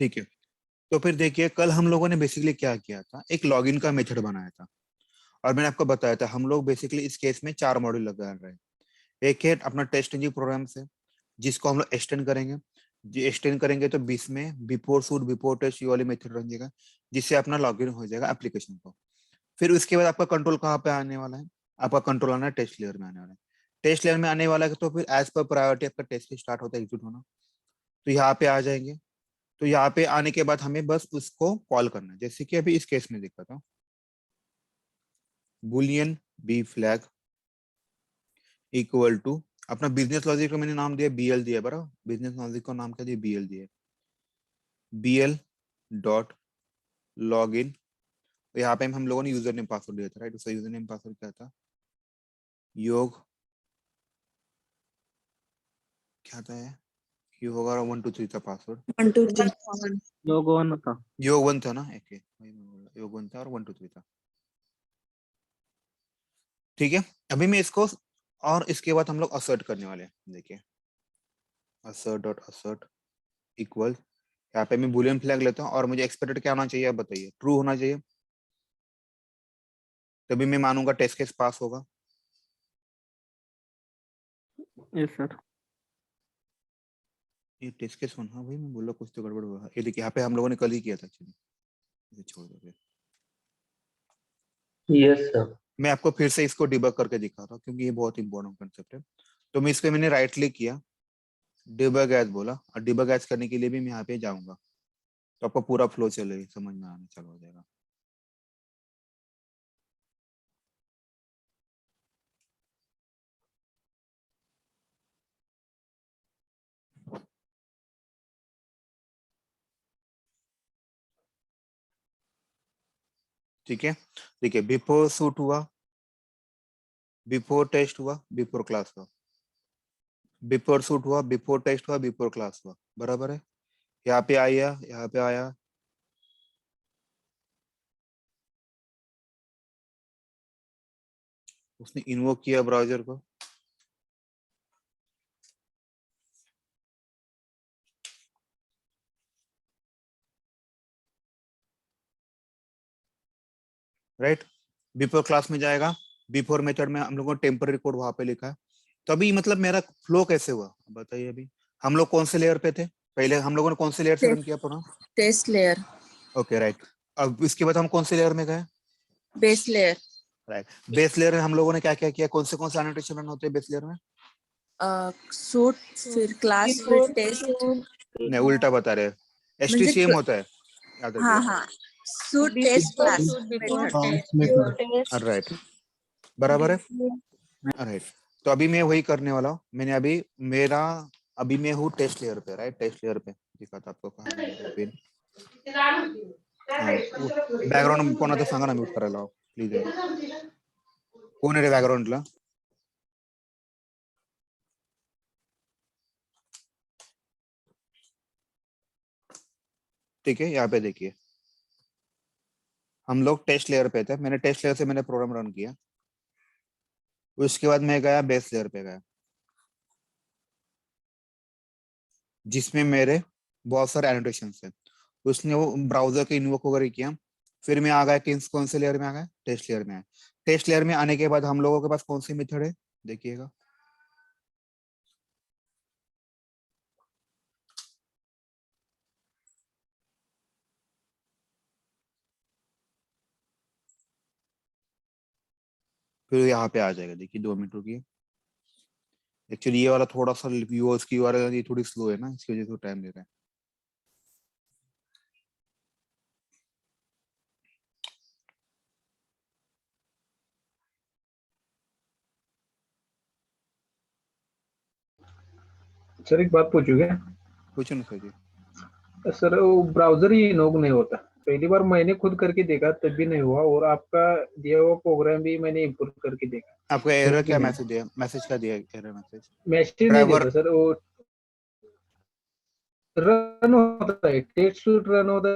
ठीक है, तो फिर देखिए कल हम लोगों ने बेसिकली क्या किया था, एक लॉगिन का मेथड बनाया था और मैंने आपको बताया था हम लोग बेसिकली इस केस में 4 मॉड्यूल लगा रहे हैं। एक है अपना टेस्ट इंजन प्रोग्राम से, जिसको हम लोग एक्सटेंड करेंगे। एक्सटेंड करेंगे तो 20 में बिफोर शूट बिफोर टेस्ट ये वाली मेथड रन जाएगा, जिससे अपना लॉगिन हो जाएगा एप्लीकेशन को। फिर उसके बाद आपका कंट्रोल कहाँ पे आने वाला है, आपका कंट्रोल आना है टेस्ट लेयर में आने वाला है। टेस्ट लेयर में आने वाला है तो फिर एज पर प्रायोरिटी आपका टेस्ट स्टार्ट होता है एग्जीक्यूट होना। तो यहाँ पे आ जाएंगे, तो यहाँ पे आने के बाद हमें बस उसको कॉल करना है, जैसे कि अभी इस केस में देखा था boolean b flag equal to अपना बिजनेस लॉजिक का मैंने नाम दिया बीएल दिया, बराबर बिजनेस लॉजिक का नाम क्या दिया बीएल दिया, बीएल डॉट लॉग इन। यहाँ पे हम लोगों ने यूजर नेम पासवर्ड दिया था राइट, उसका यूजर नेम पासवर्ड क्या था, योग क्या था है, योग होगा 1 2 3 था पासवर्ड, 1 2 3 योग वन था, योग 1 था ना, ओके योग 1 था और 1 2 3 था। ठीक है, अभी मैं इसको और इसके बाद हम लोग असर्ट करने वाले हैं। देखिए assert डॉट assert इक्वल, यहाँ पे मैं बूलियन फ्लैग लेता हूँ और मुझे एक्सपेक्टेड क्या होना चाहिए, आप बताइए, ट्रू होना चाहिए, तभी मैं मानूंगा टेस्ट केस पास होगा। Yes sir. ये टेस्ट केस वन, हाँ भाई मैं बोला कुछ तो गड़बड़ हुआ। ये देखिए यहाँ पे हम लोगों ने कल ही किया था एक्चुअली, इसे छोड़ दो फिर। Yes sir. मैं आपको फिर से इसको डिबग करके दिखा रहा हूँ क्योंकि ये बहुत इंपॉर्टेंट कंसेप्ट है। तो मैं इस पे मैंने राइट क्लिक किया, डिबग एज बोला, और डिबग एज करने के लिए भी मैं यहाँ पे जाऊंगा, तो आपको पूरा फ्लो चलेगा, समझ में आने चालू हो जाएगा। ठीक है, देखिए बिफोर शूट हुआ, बिफोर टेस्ट हुआ, बिफोर क्लास हुआ, बिफोर शूट हुआ, बिफोर टेस्ट हुआ, बिफोर क्लास हुआ, बराबर है। यहाँ पे आया, यहाँ पे आया, उसने इन्वोक किया ब्राउजर को, राइट। बिफोर क्लास में जाएगा, बिफोर मेथड में हम लोगों ने टेम्पररी कोड वहां पे लिखा है। तो अभी मतलब मेरा फ्लो कैसे हुआ बताइए। अभी हम लोग कौन से लेयर पे थे, पहले हम लोगों ने कौन से लेयर से रन किया पूरा, टेस्ट लेयर, ओके राइट। अब इसके बाद हम कौन से लेयर में गए, base layer, right. Base layer में हम लोगों ने क्या क्या किया, कौन से एनोटेशन रन होते हैं बेस लेयर में, सूट, फिर क्लास, फिर टेस्ट। नहीं उल्टा बता रहे, एचटीसीएम होता है, याद हाँ रखिए। हाँ, suite test class method. Right, बराबर है, राइट। तो अभी मैं वही करने वाला हूँ। मैंने अभी मैं हूँ टेस्ट लेयर पे, राइट। टेस्ट लेयर पे दिखा था आपको, कहाँ पेन बॅकग्राऊंड कोणाचं सांगा ना, म्यूट करायला लाव प्लीज। कोण आहे रे बॅकग्राऊंडला, ठीक है। यहाँ पे देखिए हम लोग टेस्ट लेयर पे थे, मैंने टेस्ट लेयर से मैंने प्रोग्राम रन किया, उसके बाद मैं गया बेस लेयर पे गया, जिसमें मेरे बहुत सारे एनोटेशन है। उसने वो ब्राउजर के इन्वोक वगैरह किया, फिर मैं आ गया किस कौन से लेयर में आ गया, टेस्ट लेयर में आया। टेस्ट लेयर में आने के बाद हम लोगों के पास कौन सी मेथड है देखिएगा, फिर यहाँ पे आ जाएगा। देखिए 2 मिनट रुकिए, एक्चुअली ये वाला थोड़ा सा व्यूअर्स की URL ये थोड़ी स्लो है ना, इसकी वजह से टाइम ले रहा है। सर एक बात पूछू क्या? पूछो ना सर जी। सर वो ब्राउजर ही इनोग नहीं होता, पहली बार मैंने खुद करके देखा तब भी नहीं हुआ, और आपका दिया हुआ प्रोग्राम भी मैंने इंपोर्ट करके देखा आपको फिर एरर भी क्या नहीं। मैसेज दिया, मैसेज क्या दिया, एरर मैसेज मैसेज नहीं ड्राइवर, देता सर, वो रन होता है, टेस्ट शूट रन होता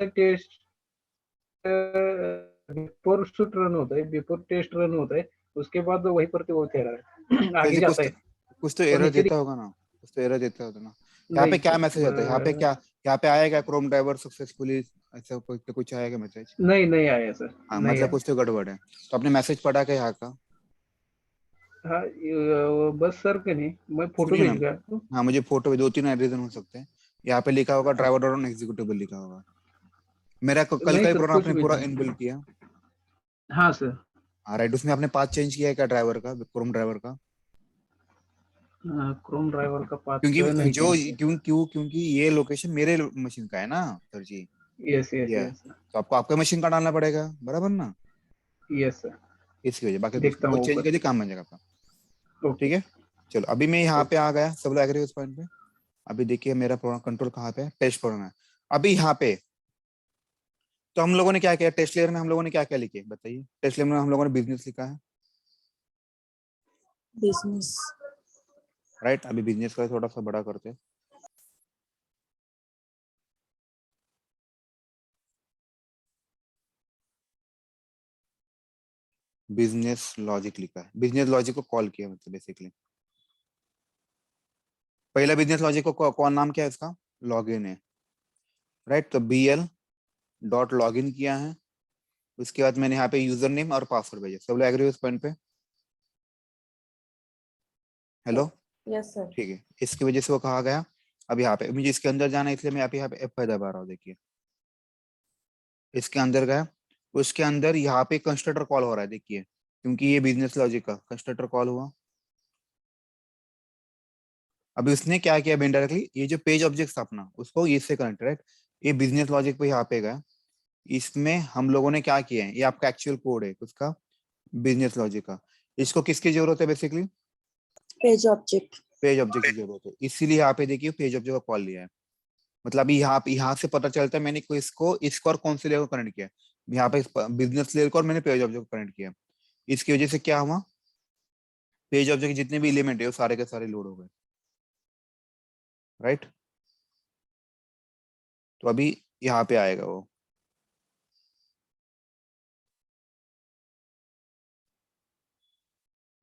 है, टेस्ट बिफोर शूट रन होता है, बिफोर टेस्ट रन होता है, उसके बाद वही पर वो कह रहा है आगे जाता है कुछ तो और एरर नीचे देता होगा ना, कुछ तो एरर देता होगा ना। यहाँ पे नहीं क्या मैसेज आता है, यहाँ पे क्या, यहाँ पे आएगा क्रोम ड्राइवर सक्सेसफुली, ऐसा कुछ आएगा मैसेज? नहीं आया सर, हाँ नहीं मतलब आया। कुछ तो गड़बड़ है। तो आपने मैसेज पढ़ा क्या यहाँ का? हाँ बस सर के नहीं, मैं फोटो सुनिए भेज ना, गया आपको। हाँ मुझे फोटो, 2-3 रीजन हो सकते हैं। यहाँ पे लिखा होगा ड्राइवर और एग्जीक्यूटिव लिखा होगा। मेरा कल नहीं का ही सर, प्रोग्राम कुछ आपने भी पूरा नहीं। इनबिल्ड किया। हाँ सर। हाँ राइट, उसमें आपने पाथ चेंज किया है क्या ड्राइवर का, क्रोम ड्राइवर का? क्रोम ड्राइवर का पाथ क्योंकि नहीं जो चेंज किया। क्योंकि ये लोकेशन मेरे मशीन का है ना सर जी। यस यस ये है। यस तो आपको आपका मशीन का डालना पड़ेगा, बराबर ना? Yes sir. इसकी वजह, बाकी कुछ देखता नहीं, वो हूँ चेंज ऊपर। कर दिया, काम बन जाएगा आपका। ओके। ठीक है, चलो अभी मैं यहाँ पे ओके। आ गया, सब लोग एग्री उस पॉइंट पे? अभी देखिए मेरा प्रोग्राम कंट्रोल कहाँ पे है, टेस्ट प्रोग्राम है। अभी यहाँ पे तो हम लोगों ने क्या किया, टेस्ट लेयर में हम लोगों ने क्या क्या लिखे बताइए? टेस्ट लेयर में हम लोगों ने बिजनेस लिखा है, business, राइट? अभी बिजनेस का थोड़ा सा बड़ा करते हैं। बिजनेस लॉजिक लिखा है, बिजनेस लॉजिक को कॉल किया मतलब बेसिकली। पहला बिजनेस लॉजिक को कौन नाम क्या है इसका? लॉगिन है, राइट? तो BL डॉट लॉग इन किया है। उसके बाद मैंने यहाँ पे यूजर नेम और पासवर्ड भेजा। सब लोग एग्री उस पॉइंट पे? हेलो? yes sir, ठीक है, इसकी वजह से वो कहा गया। अब यहाँ पे मुझे इसके अंदर जाना है, इसलिए मैं यहाँ पे F5 दबा रहा हूँ। देखिए इसके अंदर गया, उसके अंदर यहाँ पे कंस्ट्रक्टर कॉल हो रहा है, देखिए क्योंकि ये बिजनेस लॉजिक का कंस्ट्रक्टर कॉल हुआ। अभी उसने क्या किया, इनडायरेक्टली ये जो पेज ऑब्जेक्ट था अपना, उसको इससे कनेक्ट, राइट? ये बिजनेस लॉजिक पे यहाँ पे गया। इसमें हम लोगों ने क्या किया है, ये आपका एक्चुअल कोड है उसका, बिजनेस लॉजिक का। इसको किसकी जरूरत है basically? page object, page object की जरूरत है, इसीलिए यहाँ पे देखिए पेज ऑब्जेक्ट का कॉल लिया है। मतलब यहाँ से पता चलता है मैंने इसको और कौन से लेयर को कनेक्ट किया है। यहाँ पे बिजनेस लेयर को और मैंने पेज ऑब्जेक्ट को कनेक्ट किया। इसकी वजह से क्या हुआ, पेज ऑब्जेक्ट जितने भी एलिमेंट है वो सारे के सारे लोड हो गए, राइट? तो अभी यहाँ पे आएगा वो,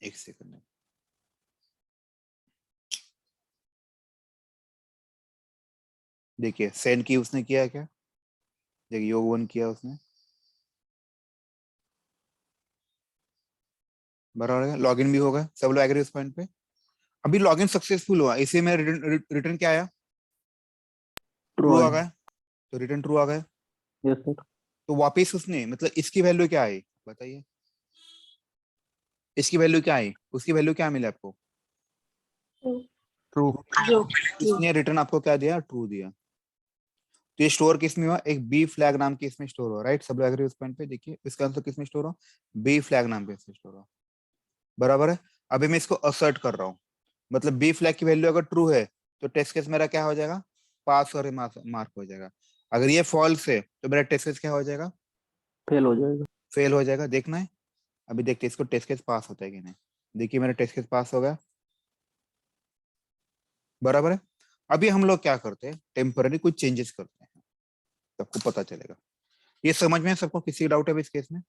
एक सेकंड। देखिए सेंड की उसने किया है क्या? देखिए योग 1 किया उसने, बराबर है। लॉगिन भी होगा, सब लोग एग्री उस पॉइंट पे? अभी लॉगिन सक्सेसफुल हुआ, इसी में रिटर्न क्या आया? ट्रू ट्रू आ आई। गया, तो रिटर्न ट्रू आ गया। Yes sir. तो वापिस उसने मतलब इसकी वैल्यू क्या आई बताइए? इसकी वैल्यू क्या आई, उसकी वैल्यू क्या मिला आपको? ट्रू। true, इसने रिटर्न आपको क्या दिया, ट्रू दिया। तो ये स्टोर किस में हुआ, एक बी फ्लैग नाम के इसमें स्टोर हुआ, राइट? सब लोग एग्री उस पॉइंट पे? देखिए इसका आंसर किस में स्टोर हुआ, बी फ्लैग नाम पे इसमें स्टोर हुआ, बराबर है। अभी मैं इसको असर्ट कर रहा हूँ, मतलब बी फ्लैग की वैल्यू अगर ट्रू है तो टेस्ट केस मेरा क्या हो जाएगा, पास और मार्क हो जाएगा। अगर ये फॉल्स है तो मेरा टेस्ट केस क्या हो जाएगा, फेल हो जाएगा। फेल हो जाएगा। देखना है, अभी देखते हैं इसको टेस्ट केस पास होता है कि नहीं। देखिए मेरा टेस्ट केस पास हो गया, बराबर है। अभी हम लोग क्या करते हैं, टेम्पररी कुछ चेंजेस करते हैं, सबको पता चलेगा। ये समझ में है सबको? किसी डाउट है इस केस में?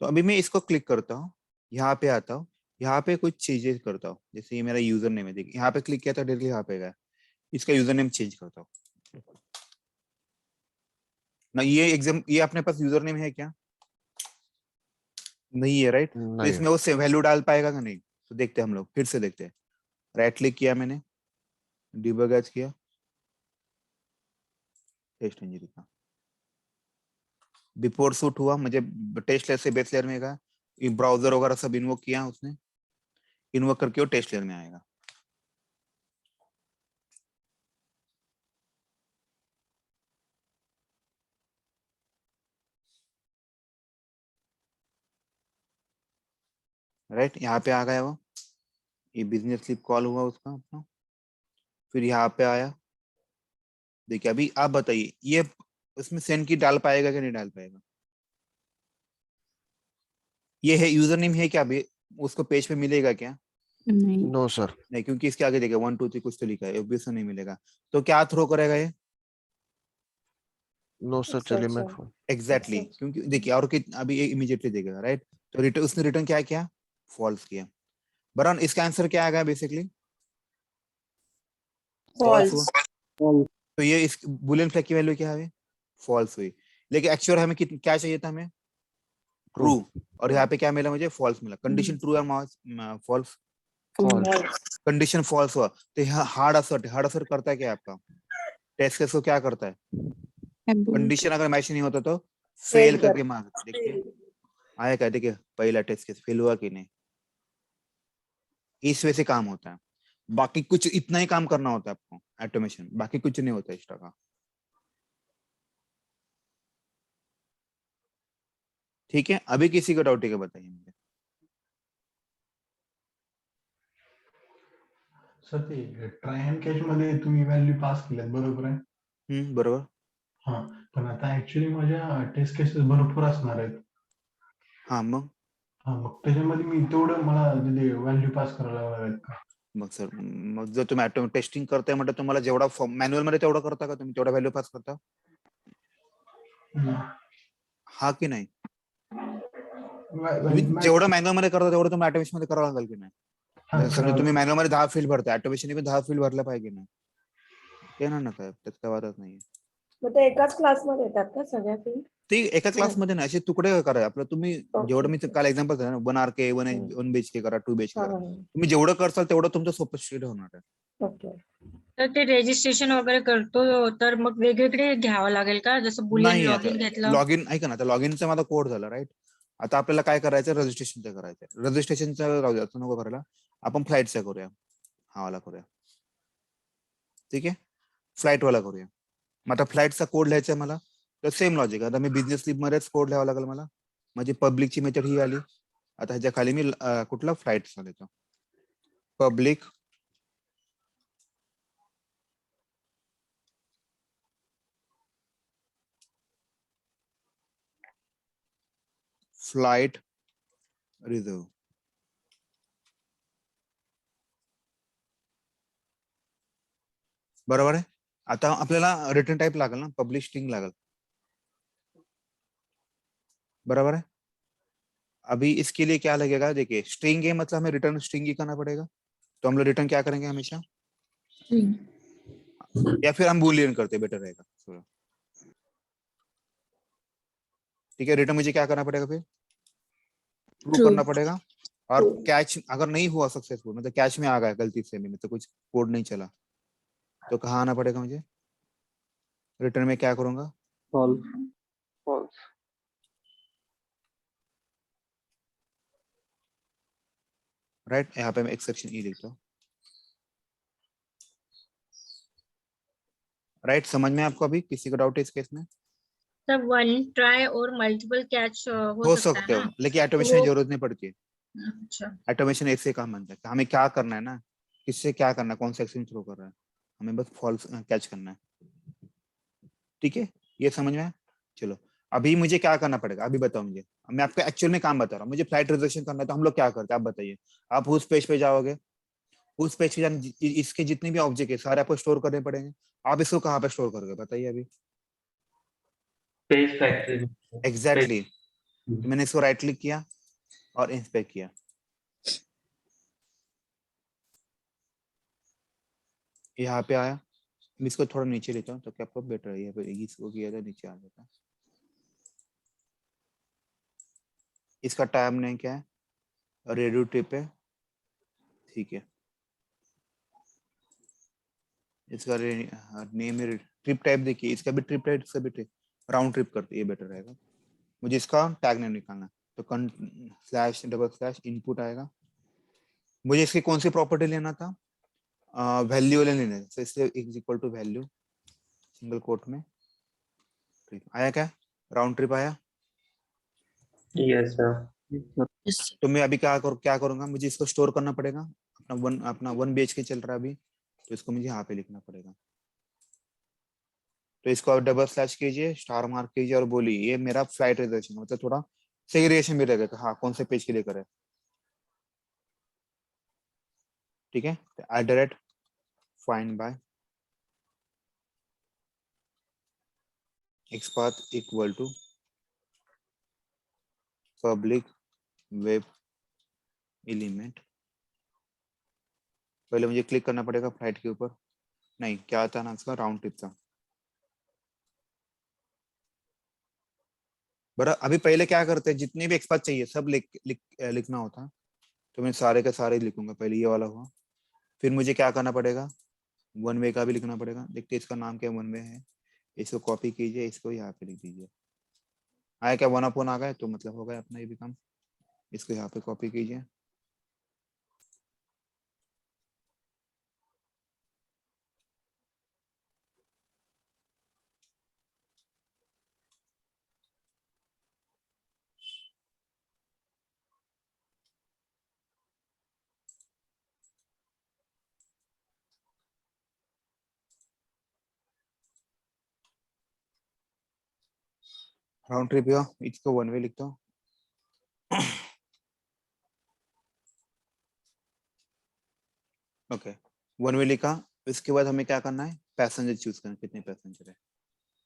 तो अभी मैं इसको क्लिक करता हूँ, यहाँ पे आता हूँ, यहाँ पे कुछ चेंजेस करता हूँ। जैसे ये मेरा यूजर नेम है, देखिए यहाँ पे क्लिक किया था डायरेक्टली यहाँ पे गया। इसका यूजर नेम चेंज करता हूँ ना। ये अपने पास यूजर नेम है क्या? नहीं है, राइट? तो नहीं। इसमें वो वैल्यू डाल पाएगा कि नहीं? तो देखते हैं हम लोग, फिर से देखते हैं। राइट क्लिक किया मैंने, डिबग एज किया, टेस्ट इंजरी का बिफोर शूट हुआ, मुझे टेस्ट लेयर से बेस लेयर में गया, ब्राउजर वगैरह सब इन्वोक किया उसने, इन्वोक करके वो टेस्ट लेयर में आएगा। राइट, यहाँ पे आ गया वो, ये बिजनेस स्लिप कॉल हुआ उसका अपना, फिर यहाँ पे आया। देखिए अभी आप बताइए, ये उसमें सेंड की डाल पाएगा कि नहीं डाल पाएगा? ये है यूजर नेम है क्या अभी, उसको पेज पे मिलेगा क्या? नहीं, नो सर। नहीं, क्योंकि इसके आगे देखिए 1 2 3 कुछ तो लिखा है, ऑब्वियसली नहीं मिलेगा। तो क्या थ्रो करेगा ये? नो सर, चलिए मैं फोन। एग्जैक्टली क्योंकि देखिए और अभी ये इमीडिएटली देखेगा, राइट? तो रिटर्न, उसने रिटर्न क्या किया, फॉल्स किया। बराबर, इसका आंसर क्या आ गया बेसिकली? फॉल्स false, हुआ। false, तो ये इस बुलियन फ्लैग की वैल्यू क्या है, फॉल्स हुई। लेकिन एक्चुअल हमें क्या चाहिए था, हमें ट्रू, और यहाँ पे क्या मिला मुझे, फॉल्स मिला। कंडीशन ट्रू या फॉल्स, false, कंडीशन फॉल्स हुआ तो यहाँ हार्ड असर्ट करता है क्या आपका टेस्ट केस को, क्या करता है, Abort. कंडीशन अगर मैच नहीं होता तो फेल Fail करके कर- मार्क, देखिए आया क्या, देखिए पहला टेस्ट केस फेल हुआ कि नहीं, इस वजह से काम होता है। बाकी कुछ इतना ही काम करना होता है आपको ऑटोमेशन, बाकी कुछ नहीं होता एक्स्ट्रा का। ठीक है, अभी किसी को डाउट है बताइए मुझे। सर ते ट्राय अँड कॅच मध्ये तुम्ही व्हॅल्यू पास केल्यात बरोबर आहे. बरोबर. हा पण आता ऍक्च्युली माझ्या टेस्ट केसेस भरपूर असणार आहेत. हा मग मग त्याच्यामध्ये मी तेवढं मला व्हॅल्यू पास करायला लागणार आहेत का? मग सर, मग जर तुम्ही टेस्टिंग करताय म्हटलं तुम्हाला जेवढा मॅन्युअल मध्ये तेवढं करता का तुम्ही, तेवढा व्हॅल्यू पास करता, हा की नाही? तुम्ही जेवढं मॅन्युअल मध्ये करता तेवढं तुम्ही ऑटोमेशन मध्ये करावं लागेल की नाही? समजा तुम्ही मॅन्युअल मध्ये 10 फील्ड भरताय, ऑटोमेशन मध्ये 10 फील्ड भरल्या पाहिजे ना, ते ना काय त्यात काय वादच नाही. मग ते एकाच क्लासमध्ये येतात का सगळ्या फील्ड? ते एका क्लासमध्ये नाही, असे तुकडे करा आपलं तुम्ही. जेवढं मी काल एक्झाम्पल दिलं ना, 1 RK 1 BHK करा, 2 BHK करा, तुम्ही जेवढं करसाल तेवढं तुमचं सोपं स्ट्रीट होणार आहे. ओके. तर ते रेजिस्ट्रेशन वगैरे करतो तर मग वेगवेगळे घ्यावं लागेल का, जसं बुलियन नाही, आता लॉगिन घेतलं? लॉगिन ऐका ना, आता लॉगिनचा माझा कोड झाला राईट. आता आपल्याला काय करायचं, रजिस्ट्रेशनचं करायचं. रजिस्ट्रेशनचं राहू द्या, नको करायला, आपण फ्लाईटचा करूया, हा वाला करूया. ठीक आहे, फ्लाईट वाला करूया. मग आता फ्लाईटचा कोड लिहायचा आहे मला, तर सेम लॉजिक. आता मी बिझनेस लीप मध्येच कोड लिहावा लागेल मला. म्हणजे पब्लिकची मेथड ही आली. आता ह्याच्या खाली मी कुठला फ्लाईटचा देतो, पब्लिक फ्लाइट रिझर्व. बरोबर आहे. आता आपल्याला रिटर्न टाइप लागेल ना, पब्लिश स्ट्रिंग लागेल, बराबर है। अभी इसके लिए क्या लगेगा, देखिए स्ट्रिंग है मतलब हमें रिटर्न स्ट्रिंग ही करना पड़ेगा, तो हम लोग रिटर्न क्या करेंगे हमेशा, या फिर हम बूलियन करते बेटर रहेगा थोड़ा। ठीक है, रिटर्न मुझे क्या करना पड़ेगा, फिर ट्रू करना पड़ेगा। और कैच अगर नहीं हुआ सक्सेसफुल, मतलब कैच में आ गया गलती से भी, मतलब कुछ कोड नहीं चला, तो कहाँ आना पड़ेगा मुझे, रिटर्न में क्या करूंगा, false, false, राइट। यहाँ पे मैं एक्सेप्शन ई लिखता हूँ, राइट। समझ में आपको अभी किसी का डाउट है इस केस में? सब वन ट्राई और मल्टीपल कैच हो हो सकता सकते है हो, ना? लेकिन ऑटोमेशन की वो- जरूरत नहीं पड़ती है। अच्छा, ऑटोमेशन ऐसे काम बनता है कि हमें क्या करना है ना, किससे क्या करना है, कौन सा एक्शन थ्रो कर रहा है, हमें बस फॉल्स कैच करना है। ठीक है, ये समझ में आया? चलो, अभी मुझे क्या करना पड़ेगा, अभी बताओ मुझे। मैं आपको एक्चुअल में काम बता रहा हूँ, मुझे फ्लाइट रिजर्वेशन करना है, तो हम लोग क्या करते हैं आप बताइए। आप उस पेज पे जाओगे, उस पेज पे जाने इसके जितने भी ऑब्जेक्ट है सारे आपको स्टोर करने पड़ेंगे। आप इसको कहाँ पे स्टोर करोगे बताइए अभी? Page factory. एग्जैक्टली तो मैंने इसको राइट क्लिक किया और इंस्पेक्ट किया, यहाँ पे आया। मैं इसको थोड़ा नीचे लेता हूँ तो क्या आपको बेटर है, यहाँ पे इसको किया था नीचे आ जाता है। इसका टाइम नेम क्या है, रेडियो ट्रिप है, ठीक है। इसका नेम है ट्रिप टाइप, देखिए इसका भी ट्रिप टाइप, इसका भी ट्रिप राउंड ट्रिप करते, ये बेटर रहेगा। मुझे इसका टैग नेम निकालना, तो स्लैश डबल स्लैश इनपुट आएगा। मुझे इसकी कौन सी प्रॉपर्टी लेना था, वैल्यू वाले लेने थे, तो इसलिए is equal to value single quote में ट्रिप आया, क्या राउंड ट्रिप आया। Yes sir. yes, sir. तो मैं अभी क्या करूंगा, मुझे इसको स्टोर करना पड़ेगा। अपना 1 BHK चल रहा है अभी, तो इसको मुझे यहाँ पे लिखना पड़ेगा। तो इसको आप डबल स्लैश कीजिए, स्टार मार्क कीजिए और बोलिए ये मेरा फ्लाइट रिजर्वेशन, मतलब थोड़ा सेग्रीगेशन भी रहेगा, हाँ कौन से पेज के लिए करे। ठीक है, @ find by XPath equal to public web element. पहले मुझे क्लिक करना पड़ेगा फ्लाइट के ऊपर, नहीं, क्या था ना इसका राउंड ट्रिप था। बड़ा अभी पहले क्या करते हैं, जितने भी एक्सपाथ चाहिए सब लिखना होता। तो मैं सारे का सारे लिखूंगा। पहले ये वाला हुआ, फिर मुझे क्या करना पड़ेगा, वन वे का भी लिखना पड़ेगा। देखते हैं इसका नाम क्या वन वे है। इसको कॉपी कीजिए, इसको यहाँ पे लिख दीजिए। आया क्या, वन अपॉन आ गए तो मतलब हो गया अपना ये भी काम। इसको यहाँ पे कॉपी कीजिए। राउंड ट्रिप हुआ, इसको वन वे लिखता हूँ। ओके, वन वे लिखा। इसके बाद हमें क्या करना है, पैसेंजर चूज करना, कितने पैसेंजर है।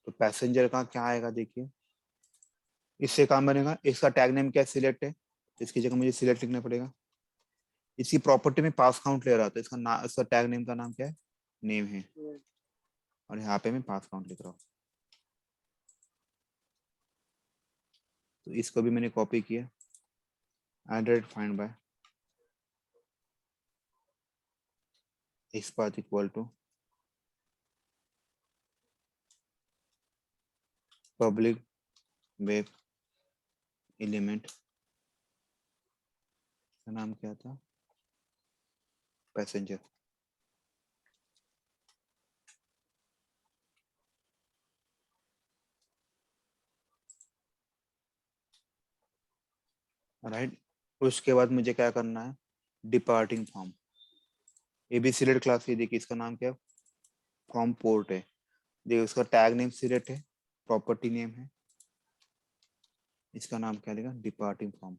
तो पैसेंजर का क्या आएगा देखिए, इससे काम बनेगा। इसका टैग नेम क्या है, सिलेक्ट है, तो इसकी जगह मुझे सिलेक्ट लिखना पड़ेगा। इसकी प्रॉपर्टी में पास काउंट ले रहा था, इसका टैग नेम का नाम क्या है, नेम है। और यहाँ पे मैं पास काउंट लिख रहा हूँ। तो इसको भी मैंने कॉपी किया, address find by XPath equal to public web element का नाम क्या था, पैसेंजर। राइट, उसके बाद मुझे क्या करना है, डिपार्टिंग फॉर्म। ये भी सिलेक्ट क्लास है। देखिए इसका नाम क्या है, फॉर्म पोर्ट है। देखिए उसका टैग नेम सिलेक्ट है, प्रॉपर्टी नेम है, इसका नाम क्या लिखा, डिपार्टिंग फॉर्म।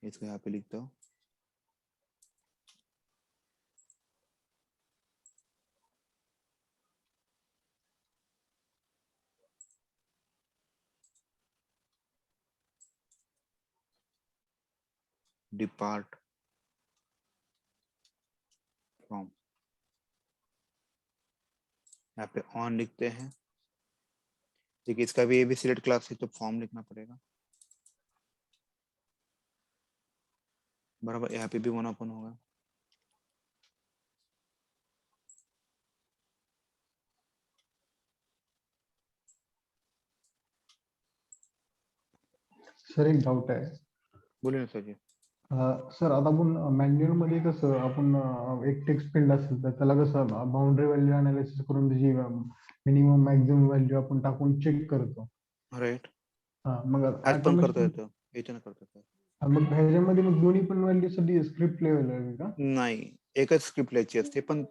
इसको यहाँ पे लिखता हूँ। डिपार्ट फ्रॉम, यहाँ पे ऑन लिखते हैं। देखिए इसका भी ये भी सिलेक्ट क्लास है, तो फॉर्म लिखना पड़ेगा बराबर। यहाँ पे भी वन ओपन होगा। सर एक डाऊट आहे. बोलिए ना सर जी। सर आता आपण मॅन्युअल मध्ये कसं आपण एक टेक्स्ट फील्ड असेल तर त्याला कसं बाउंड्री व्हॅल्यू अनालिसिस करून त्याची मिनिमम मॅक्झिमम व्हॅल्यू आपण टाकून चेक करतो. राईट, मग आज पण करता ऑटोमेशन येतं, याच्यानं करता येतं. मग ह्याच्यामध्ये मग दोन्ही पण व्हॅल्यू साठी स्क्रिप्ट लेवल आहे का? नाही, एकच स्क्रिप्ट लिहायची असते, पण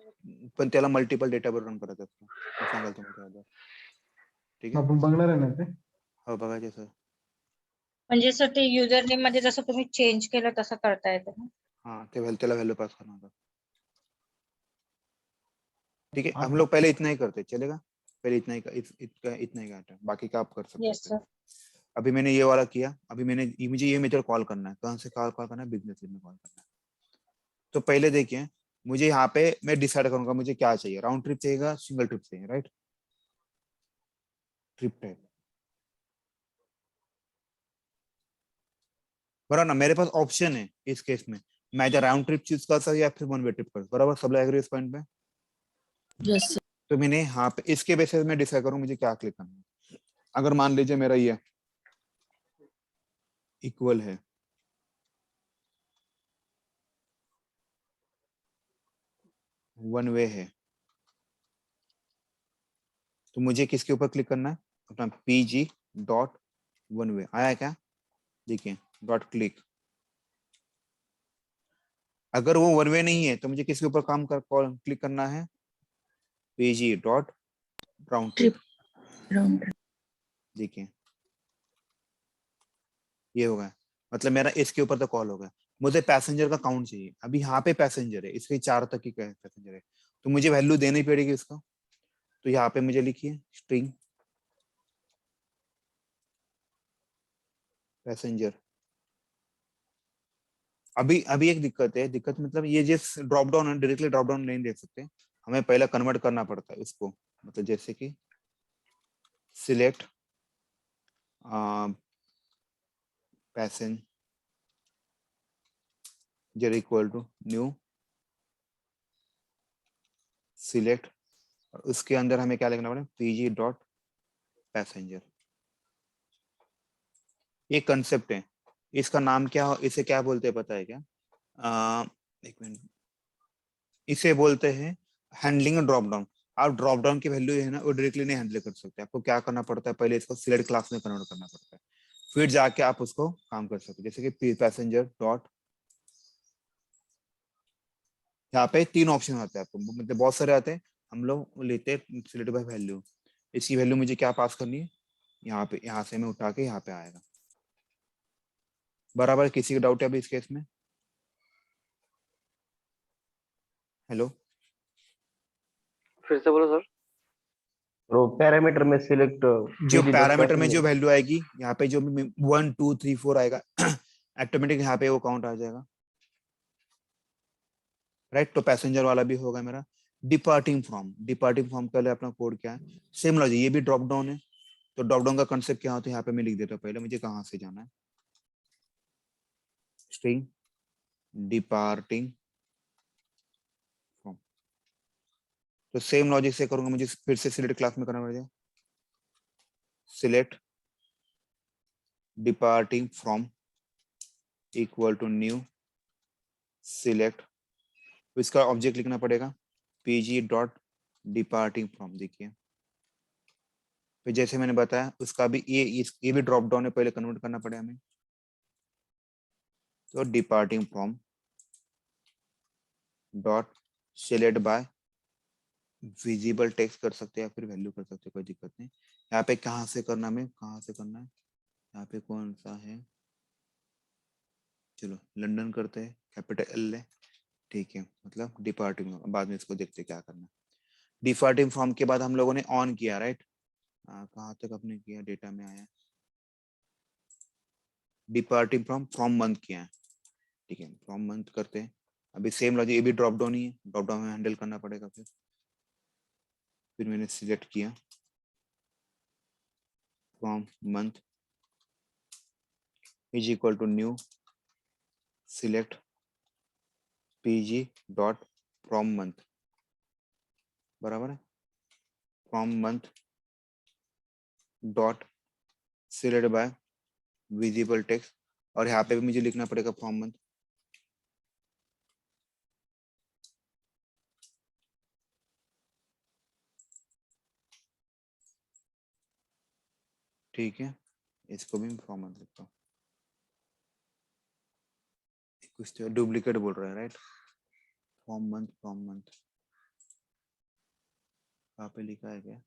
पण त्याला मल्टिपल डेटावर रन करायचं असतं. मी सांगाल तुम्हाला त्याबद्दल. ठीक आहे, आपण बघणार आहे ना ते. हो बघायचे सर. म्हणजे सर ते युजर नेम मध्ये जसं तुम्ही चेंज केलं तसं करता येतं ना? हाँ, त्याला वैल्यू पास करना होगा। ठीक है, हम आता लोग पहले इतना ही करते, चलेगा। पहले इतना ही इतना ही काटा, बाकी का आप कर सकते येस हैं। सर. अभी मैंने ये वाला किया। अभी मुझे ये मेथड कॉल करना है। कहाँ से कॉल करना है, बिजनेस में कॉल करना है। तो पहले देखिए, मुझे यहाँ पे मैं डिसाइड करूंगा मुझे क्या चाहिए, राउंड ट्रिप चाहिएगा, सिंगल ट्रिप चाहिए, राइट। ट्रिप टाइप बराबर ना, मेरे पास ऑप्शन है इस केस में। मैं इधर राउंड ट्रिप चूज कर सकता या फिर वन वे ट्रिप कर, बराबर। सब लोग एग्री इस पॉइंट पे? Yes sir. तो मैंने यहाँ पे इसके बेसिस में डिसाइड करूँ मुझे क्या क्लिक करना है। अगर मान लीजिए मेरा ये इक्वल है, वन वे है, तो मुझे किसके ऊपर क्लिक करना है, अपना pg डॉट वन वे। आया क्या, देखिए डॉट क्लिक। अगर वो वन वे नहीं है तो मुझे किसके ऊपर क्लिक करना है, pg dot round trip. Round. देखिए ये होगा, मतलब मेरा इसके ऊपर तो कॉल होगा। मुझे पैसेंजर का काउंट चाहिए। अभी यहाँ पे पैसेंजर है, इसके 4 तक की पैसेंजर है, तो मुझे वैल्यू देनी पड़ेगी इसका। तो यहाँ पे मुझे लिखिए स्ट्रिंग पैसेंजर। अभी अभी एक दिक्कत है, दिक्कत मतलब ये जिस ड्रॉप डाउन है, डायरेक्टली ड्रॉप डाउन नहीं देख सकते। हमें पहले कन्वर्ट करना पड़ता है उसको, मतलब जैसे कि select passenger equal to new select, और उसके अंदर हमें क्या लिखना पड़ेगा, पीजी डॉट पैसेंजर। ये कंसेप्ट है, इसका नाम क्या हो, इसे क्या बोलते हैं पता है क्या? एक मिनट, इसे बोलते हैं हैंडलिंग ड्रॉप डाउन। आप ड्रॉप डाउन की वैल्यू है ना वो डायरेक्टली नहीं हैंडल कर सकते, आपको क्या करना पड़ता है, पहले इसको सिलेक्ट क्लास में कन्वर्ट करना पड़ता है, फिर जाके आप उसको काम कर सकते हैं। जैसे कि पैसेंजर डॉट, यहाँ पे 3 ऑप्शन आते हैं आपको, मतलब बहुत सारे आते हैं, हम लोग लेते हैं सिलेक्ट बाय वैल्यू। इसकी वैल्यू मुझे क्या पास करनी है, यहाँ पे, यहाँ से मैं उठा के यहाँ पे आएगा। बराबर, किसी का डाउट है अभी इस केस में? हेलो, फिर से बोलो सर। तो पैरामीटर में सिलेक्ट जो पैरामीटर में जो वैल्यू आएगी यहाँ पे, जो 1 2 3 4 आएगा ऑटोमेटिक यहाँ पे वो काउंट आ जाएगा, राइट। तो पैसेंजर वाला भी होगा मेरा। डिपार्टिंग फ्रॉम पहले अपना कोड क्या है, सेम लॉजिक, ये भी ड्रॉप डाउन है। तो ड्रॉप डाउन का कंसेप्ट क्या होता है, यहाँ पे मैं लिख देता हूँ पहले मुझे कहाँ से जाना है, स्ट्रिंग डिपार्टिंग फ्रॉम। तो सेम लॉजिक से करूंगा, मुझे फिर से सिलेक्ट क्लास में करना पड़ेगा, select departing from equal to new select, इसका ऑब्जेक्ट लिखना पड़ेगा पीजी डॉट डिपार्टिंग फ्रॉम। देखिए फिर जैसे मैंने बताया उसका भी ये भी ड्रॉप डाउन है, पहले कन्वर्ट करना पड़ेगा हमें। तो departing from dot select by visible text कर सकते हैं या फिर वैल्यू कर सकते हैं, कोई दिक्कत नहीं। यहाँ पे कहाँ से करना, हमें कहाँ से करना है, यहाँ पे कौन सा है, चलो लंदन करते हैं, कैपिटल एल है, ठीक है। मतलब डिपार्टिंग, बाद में इसको देखते हैं क्या करना है। डिपार्टिंग फ्रॉम के बाद हम लोगों ने ऑन किया, राइट। कहाँ तक अपने किया, डेटा में आया, डिपार्टिंग फ्रॉम मंथ किया है, ठीक है। फ्रॉम मंथ करते हैं, अभी सेम लॉजिक, ये भी ड्रॉप डाउन ही है, ड्रॉप डाउन में हैंडल करना पड़ेगा। फिर मैंने सिलेक्ट किया from month is equal to new select PG dot from month, बराबर है, from month dot select by visible text, और यहाँ पे भी मुझे लिखना पड़ेगा फ्रॉम मंथ। ठीक है, इसको भी फ्रॉम मंथ लिखता हूँ, कुछ तो डुप्लीकेट बोल रहा है, राइट। फ्रॉम मंथ यहाँ पे लिखा है क्या,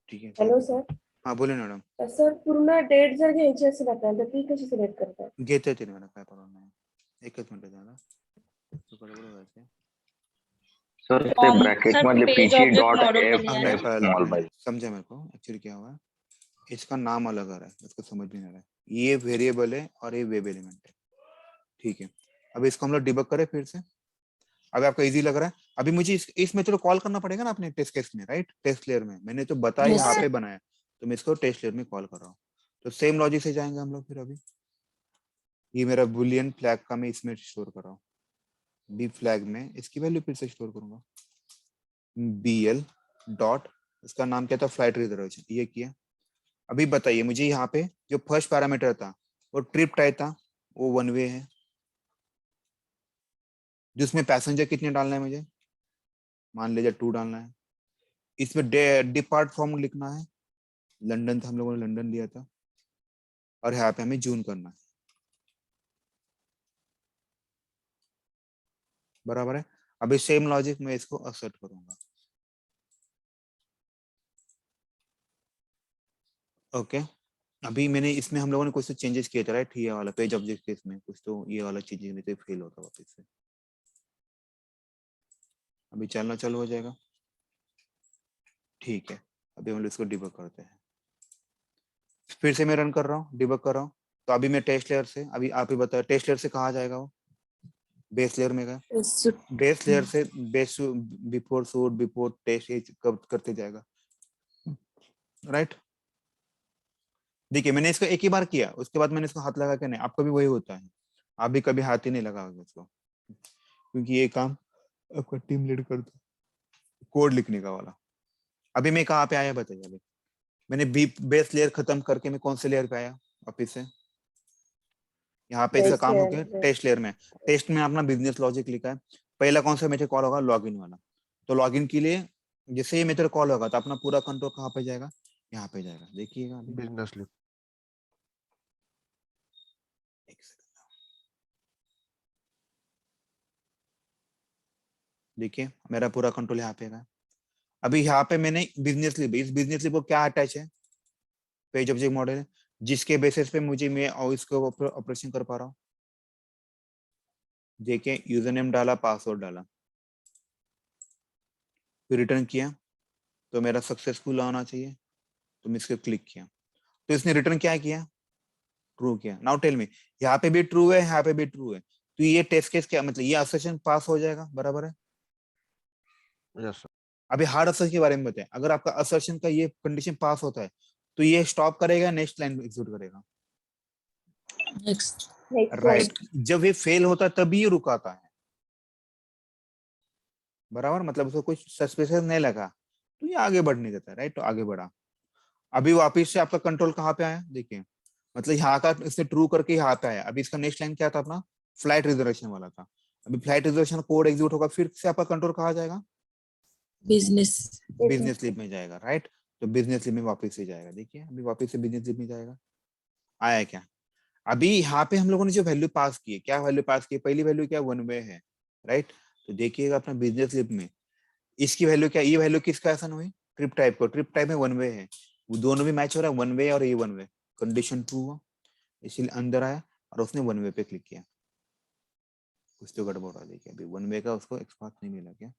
ठीक है। Hello sir. हाँ बोले मॅडम, सर पूर्ण डेट जर घ्यायची असेल आपल्याला तर ती कशी सिलेक्ट करतात? घेते ते मॅडम, काय प्रॉब्लेम नाही, एकच मिनिट द्या मला, तो बरोबर व्हायचं आहे। सर ते ब्रैकेट मधले PG dot F small by, समझा मेरे को, एक्चुअली क्या हुआ है, इसका नाम अलग आ रहा है, इसको समझ में नहीं आ रहा है, ये वेरिएबल है और ये वेब एलिमेंट है, ठीक है। अब इसको हम लोग डिबग करें फिर से, अब आपको इजी लग रहा है। अभी मुझे इस मेथड को कॉल करना पड़ेगा ना अपने टेस्ट केस में, राइट, टेस्ट लेयर में, मैंने तो बताया Yes, यहाँ sir. पे बनाया, तो मैं इसको टेस्ट लेयर में कॉल कर रहा हूँ। तो सेम लॉजिक से जाएंगे हम लोग फिर। अभी ये मेरा बुलियन फ्लैग का मैं इसमें स्टोर कर रहा हूँ, बी फ्लैग में इसकी वैल्यू फिर से स्टोर करूंगा, bl डॉट, इसका नाम क्या था, फ्लाइट रिजर्वेशन, ये किया। अभी बताइए मुझे यहाँ पे जो फर्स्ट पैरामीटर था वो ट्रिप टाइप था, वो वन वे है, जिसमें पैसेंजर कितने डालना है मुझे, मान लीजिए 2 डालना है। इसमें डिपार्ट फ्रॉम लिखना है, लंदन था, हम लोगों ने लंदन लिया था, और यहाँ पे हमें जून करना है, बराबर है। अभी सेम लॉजिक में इसको एक्सेप्ट करूंगा, ओके। अभी मैंने इसमें हम लोगों ने कुछ तो चेंजेस किए थे, राइट, ये वाला पेज ऑब्जेक्ट के इसमें कुछ तो ये वाला चेंजेस नहीं तो फेल होता वापस से। अभी चलना चालू हो जाएगा, ठीक है। अभी हम लोग इसको डिबग करते हैं, फिर से मैं रन कर रहा हूँ, डिबग कर रहा हूँ, तो अभी मैं टेस्ट लेयर से, अभी आप ही बताओ टेस्ट लेयर से कहाँ जाएगा वो, बेस लेयर में गया, Yes. बेस लेयर से base before suite before test ये कब करते जाएगा, राइट। देखिए मैंने इसको एक ही बार किया, उसके बाद मैंने इसको हाथ लगा के नहीं, आपका भी वही होता है, आप भी कभी हाथ ही नहीं लगाओगे इसको, क्योंकि ये काम आपका टीम लीड करता है कोड लिखने का वाला। अभी मैं कहाँ पे आया बताइए, अभी मैंने बेस लेयर खत्म करके मैं कौन से लेयर पे आया वापिस से, यहाँ पे इसका Test काम हो layer गया पे। टेस्ट लेयर में। टेस्ट में अपना बिजनेस लॉजिक लिखा है, पहला कौन सा मेथड कॉल होगा, लॉगिन वाला। तो लॉगिन के लिए जैसे ये मेथड कॉल होगा तो अपना पूरा कंट्रोल कहाँ पे जाएगा, यहाँ पे जाएगा, देखिएगा अभी बिजनेस लिप। एक सेकंड। देखिए मेरा पूरा कंट्रोल यहाँ पे है। अभी यहाँ पे मैंने बिजनेस लिप, इस बिजनेस लिप को क्या अटैच है, पेज ऑब्जेक्ट मॉडल है, जिसके बेसिस पे मुझे मैं और इसको ऑपरेशन कर पा रहा हूँ। देखिए यूजर नेम डाला, पासवर्ड डाला, फिर रिटर्न किया तो मेरा सक्सेसफुल आना चाहिए, तो मैं इसको क्लिक किया तो इसने रिटर्न क्या किया, ट्रू किया। नाउ टेल मी, यहाँ पे भी ट्रू है, यहाँ पे भी ट्रू है, तो ये टेस्ट केस क्या मतलब, ये असर्शन पास हो जाएगा, बराबर है। Yes sir. अभी हार्ड असर्शन के बारे में बताएं, अगर आपका असर्शन का ये कंडीशन पास होता है तो ये स्टॉप करेगा, नेक्स्ट लाइन एग्जीक्यूट करेगा, Next. Next right. line. जब ये फेल होता है तभी ये रुकाता है, बराबर, मतलब उसको कुछ सस्पिशियस नहीं लगा तो ये आगे बढ़ नहीं देता, राइट। तो आगे बढ़ा, अभी वापिस से आपका कंट्रोल कहाँ पे आया, देखिए मतलब यहाँ का इसने ट्रू करके यहाँ पे आया। अभी इसका नेक्स्ट लाइन क्या था अपना, फ्लाइट रिजर्वेशन वाला था। अभी फ्लाइट रिजर्वेशन कोड एग्जीक्यूट होगा, फिर से आपका कंट्रोल कहाँ जाएगा, Business. बिजनेस लिप में जाएगा, राइट। तो बिजनेस लिप में वापस से जाएगा, देखिए अभी वापस से बिजनेस लिप में जाएगा, आया क्या। अभी यहाँ पे हम लोगों ने जो वैल्यू पास की है, क्या वैल्यू पास की, पहली वैल्यू क्या, वन वे है, राइट। तो देखिएगा अपना बिजनेस लिप में इसकी वैल्यू क्या, ये वैल्यू किसका आसान हुई, ट्रिप टाइप को, ट्रिप टाइप में वन वे है, वो दोनों भी मैच हो रहा है, वन वे और ये वन वे, कंडीशन ट्रू हुआ, इसलिए अंदर आया और उसने वन वे पे क्लिक किया, कुछ तो गड़बड़ हो रहा है। अभी वन वे का उसको एक्सपाथ नहीं मिला क्या,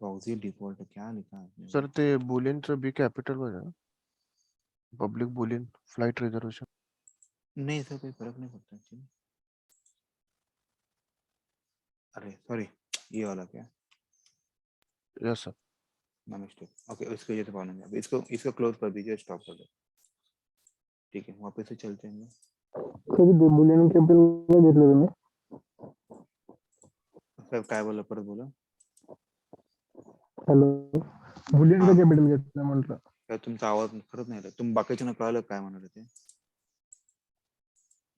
प्रॉक्सी डिफॉल्ट क्या लिखा है सर ते बुलियनचं बी कॅपिटल मध्ये पब्लिक बुलियन फ्लाइट रिझर्वेशन. नहीं, इससे कोई फर्क नहीं पड़ता एक्चुअली। अरे सॉरी, ये वाला क्या, yes sir. My mistake, okay इसको ये तो प्रॉब्लम है। अभी इसको क्लोज कर दीजिए, स्टॉप कर दो, ठीक है वापस से चलते हैं। कधी बुलियन कॅपिटल घेतलं तुम्ही? सर काय बोला, परत बोला। हॅलो, बुलियन हा. का कॅपिटल घेतलं म्हटलं? काय तुमचा आवाज खरंच नाही आला, तुम्ही बाकीच्यांना कळलं काय म्हणाले ते,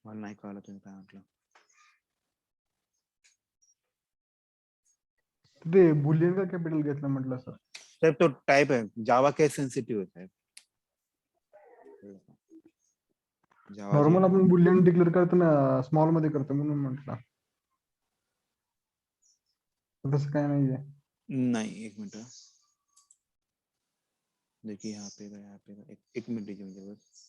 मला नाही कळलं तुम्ही काय म्हटलं। ते बुलियन का कॅपिटल घेतलं म्हटलं सर? सर तो टाइप है, जावा के सेंसिटिव होता है, जावा नॉर्मल आपण बुलियन डिक्लेअर करताना स्मॉल मध्ये करतो म्हणून म्हटलं, तसं काय नाहीये. नहीं, एक मिनट देखिए यहाँ पे एक मिनट दीजिए मुझे बस।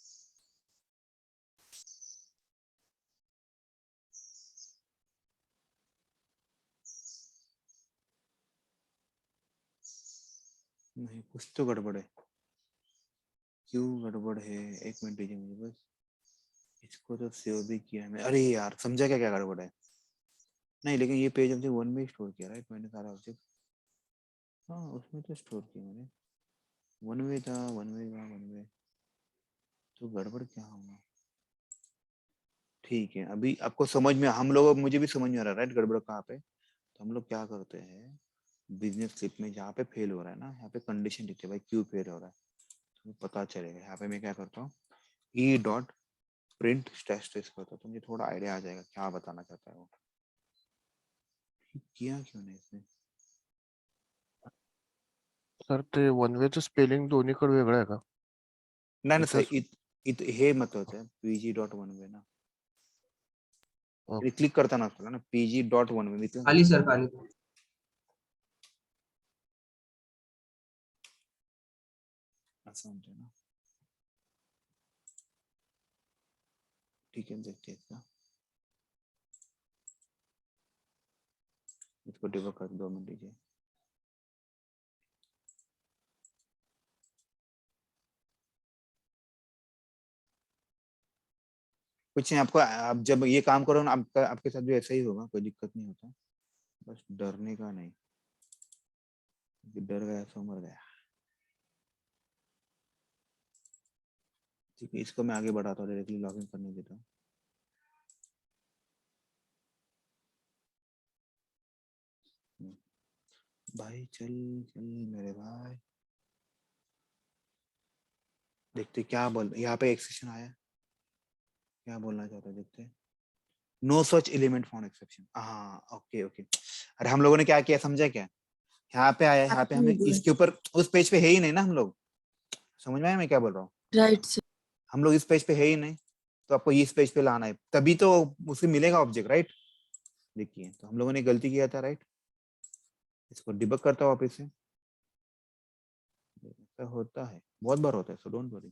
नहीं कुछ तो गड़बड़ है, क्यों गड़बड़ है, एक मिनट दीजिए मुझे बस। इसको तो सेव भी किया है मैं, अरे यार समझा क्या क्या गड़बड़ है। नहीं लेकिन ये पेज ऑब्जेक्ट वन में स्टोर किया, राइट, मैंने सारा ऑब्जेक्ट, हाँ उसमें तो स्टोर किया मैंने, वन वे था, वन वे तो गड़बड़ क्या होगा। ठीक है, अभी आपको समझ में, हम लोग, मुझे भी समझ में आ रहा है, राइट, गड़बड़ कहाँ पे। तो हम लोग क्या करते हैं, बिजनेस स्लिप में जहाँ पे फेल हो रहा है ना, यहाँ पे कंडीशन लिखते हैं भाई क्यों फेल हो रहा है, तो पता चलेगा। यहाँ पे मैं क्या करता हूँ, ई डॉट प्रिंट स्टैश करता हूँ, तो मुझे थोड़ा आइडिया आ जाएगा क्या बताना चाहता है वो। किया क्यों नहीं इसने, सर ते वन वेचं स्पेलिंग दोन्हीकडे वेगळं आहे का? नाही ना सर, इथंच हे महत्वाचं आहे, पीजी डॉट वन वे ना, ओके. क्लिक करताना असतं ना पीजी डॉट वन वे, खाली सर खाली. असं म्हणतोय ना, ठीक है देखते हैं इसका, इसको डिबग कर 2 मिनट दीजिए। कुछ नहीं, आपको आप जब ये काम करो ना, आपके साथ भी ऐसा ही होगा, कोई दिक्कत नहीं होता, बस डरने का नहीं, डर गया सो मर गया। ठीक है, इसको मैं आगे बढ़ाता हूँ, डायरेक्टली लॉगिन करने देता हूँ। भाई चल चल मेरे भाई, देखते क्या बोल, यहाँ पे एक सेक्शन आया, क्या बोलना चाहता है देखते। No such element found exception, हाँ ओके ओके। अरे हम लोगों ने क्या किया समझा क्या, यहाँ पे आया, यहाँ पे हमें इसके ऊपर, उस पेज पे है ही नहीं ना हम लोग, समझ में आया मैं क्या बोल रहा हूँ? Right sir. हम लोग इस पेज पे है ही नहीं, तो आपको इस पेज पे लाना है, तभी तो उसे मिलेगा ऑब्जेक्ट, राइट? देखिए तो हम लोगों ने गलती किया था, राइट? इसको डिबग करता हूँ वापस से, ऐसा होता है, बहुत बार होता है, सो डोंट वरी।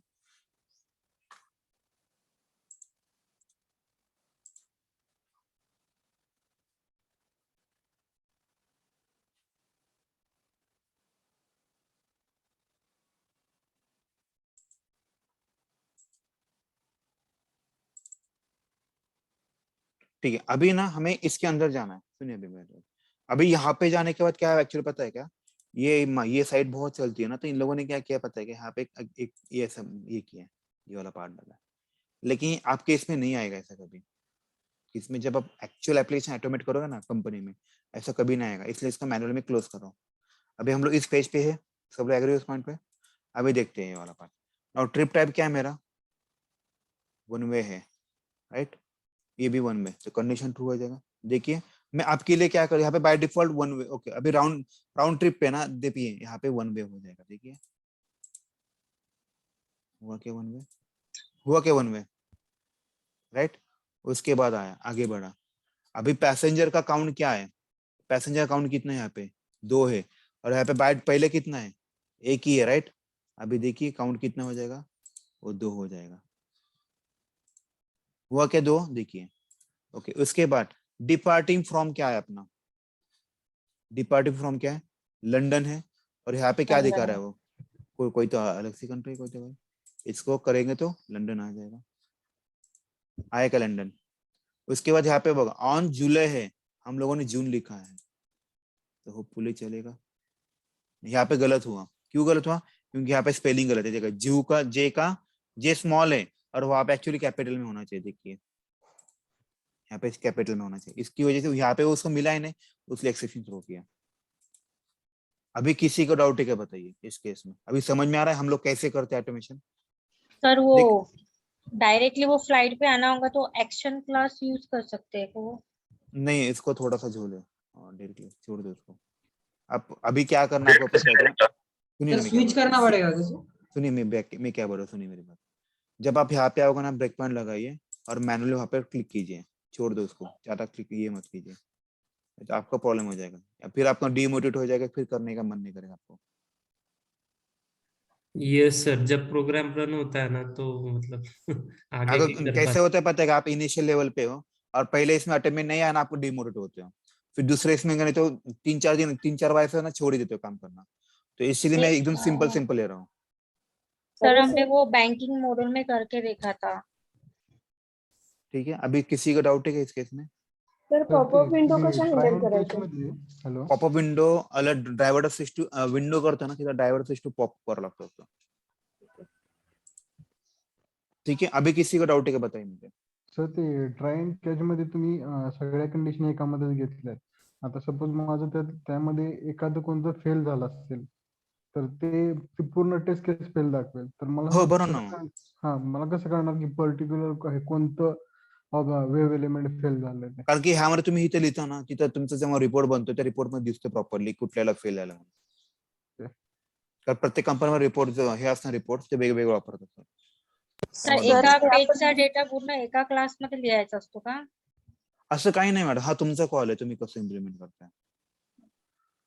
ठीक है, अभी ना हमें इसके अंदर जाना है, सुनिए अभी मेरे, अभी यहाँ पे जाने के बाद क्या है एक्चुअली पता है क्या, ये साइट बहुत चलती है ना, तो इन लोगों ने क्या किया पता है कि यहाँ पे एक ये सब ये किया है, ये वाला पार्ट डाला है, लेकिन आपके इसमें नहीं आएगा ऐसा कभी, इसमें जब आप एक्चुअल एप्लीकेशन ऑटोमेट करोगे ना कंपनी में, ऐसा कभी नहीं आएगा, इसलिए इसको मैनुअल में क्लोज करो। अभी हम लोग इस पेज पे है, सब लोग एग्री उस पॉइंट पे? अभी देखते हैं ये वाला पार्ट। और ट्रिप टाइप क्या है मेरा, वन वे है, राइट? ये भी वन वे, तो कंडीशन ट्रू हो जाएगा। देखिए मैं आपके लिए क्या करूँ, यहाँ पे by default one way, okay. अभी राउंड ट्रिप पे ना देखिए यहाँ पे वन वे हो जाएगा, देखिए हुआ क्या वन वे, हुआ क्या वन वे, राइट? उसके बाद आया आगे बढ़ा, अभी पैसेंजर का काउंट क्या है, पैसेंजर काउंट कितना है यहाँ पे, 2 है, और यहाँ पे बाय पहले कितना है, 1 ही है, राइट? अभी देखिए काउंट कितना हो जाएगा, वो 2 हो जाएगा, हुआ क्या 2, देखिए ओके। उसके बाद डिपार्टिंग फ्रॉम क्या है अपना, डिपार्टिंग फ्रॉम क्या है, लंदन है, और यहाँ पे क्या दिखा रहा है वो, कोई तो अलग सी कंट्री, कोई तो भाई, इसको करेंगे तो लंदन आ जाएगा, आएगा लंदन। उसके बाद यहाँ पे ऑन जुलाई है, हम लोगों ने जून लिखा है, तो होपफुली चलेगा। यहाँ पे गलत हुआ, क्यों गलत हुआ, क्योंकि यहाँ पे स्पेलिंग गलत है, देखा जू का जे स्मॉल है, और वहां पे एक्चुअली कैपिटल में होना चाहिए, देखिए यहाँ पे कैपिटल में होना चाहिए, इसकी वजह से यहाँ पे उसको मिला ही नहीं, उसने एक्सेप्शन थ्रो किया। अभी किसी को डाउट है क्या बताइए इस केस में, अभी समझ में आ रहा है हम लोग कैसे करते हैं ऑटोमेशन? सर वो डायरेक्टली वो फ्लाइट पे आना होगा तो एक्शन क्लास यूज कर सकते हैं वो? नहीं, इसको थोड़ा सा झोले और डायरेक्टली छोड़ दो उसको। आप अभी क्या करना है आपको पता है क्या? सुनिए ना, स्विच करना पड़ेगा कैसे? सुनिए मैं क्या बोल रहा हूँ, सुनिए मेरी बात। जब आप यहाँ पे आओगे ना, ब्रेक पॉइंट लगाइए और मैनुअली वहाँ पे क्लिक कीजिए, छोड़ दो उसको, ज्यादा क्लिक ये मत कीजिए, तो आपका प्रॉब्लम हो जाएगा, या फिर आपका डीमोटिवेट हो जाएगा, फिर करने का मन नहीं करेगा आपको। ये सर जब प्रोग्राम रन होता है ना तो मतलब आगे अगर नहीं कर कैसे पाते। होता है पता है कि आप इनिशियल लेवल पे हो और पहले इसमें अटेम्प्ट नहीं आया ना, आपको डिमोटिवेट होते हो, फिर दूसरे इसमें गए तो 3-4 बार से ना छोड़ ही देते हो काम करना, तो इसीलिए मैं एकदम सिंपल ले रहा हूँ। सर हमने वो बैंकिंग मॉडल में करके देखा था। ठीक है, अभी किसी का डाउट है क्या इस केस में? तर पॉपअप विंडो कशा हँडल करायच्या? हॅलो, पॉपअप विंडो अलग ड्रायव्हर स्विच टू विंडो करतो ना, तिथं ड्रायव्हर स्विच टू पॉप करावं लागतं होतं. ठीक है, अभी किसी का डाउट है का बताइए मुझे. सर ते ट्राय अँड कॅच मध्ये तुम्ही सगळ्या कंडिशन एकामध्येच घेतल्यात. आता सपोज माझं त्यामध्ये एखादं कोणतं फेल झालं असेल तर ते पूर्ण टेस्ट केस फेल दाखवेल. तर मला हो बरोबर ना. मला कसं कळणार की पर्टिक्युलर कोणतं वेव्ह एलिमेंट फेल झालंय ते? कारण की ह्यामध्ये तुम्ही इथे लिहिता ना, तिथं तुमचा जेव्हा रिपोर्ट बनतो त्या रिपोर्ट मध्ये दिसतो प्रॉपरली कुठल्याला फेल झालं म्हणून. तर प्रत्येक कंपनीवर रिपोर्ट हे असणार, रिपोर्ट ते वेगवेगळे वापरत असतात. सर एका पेजचा डेटा पूर्ण एका क्लास मध्ये लिहायचा असतो का? असं काही नाही मॅडम, हा तुमचा कॉल आहे, तुम्ही कसं इम्प्लिमेंट करताय.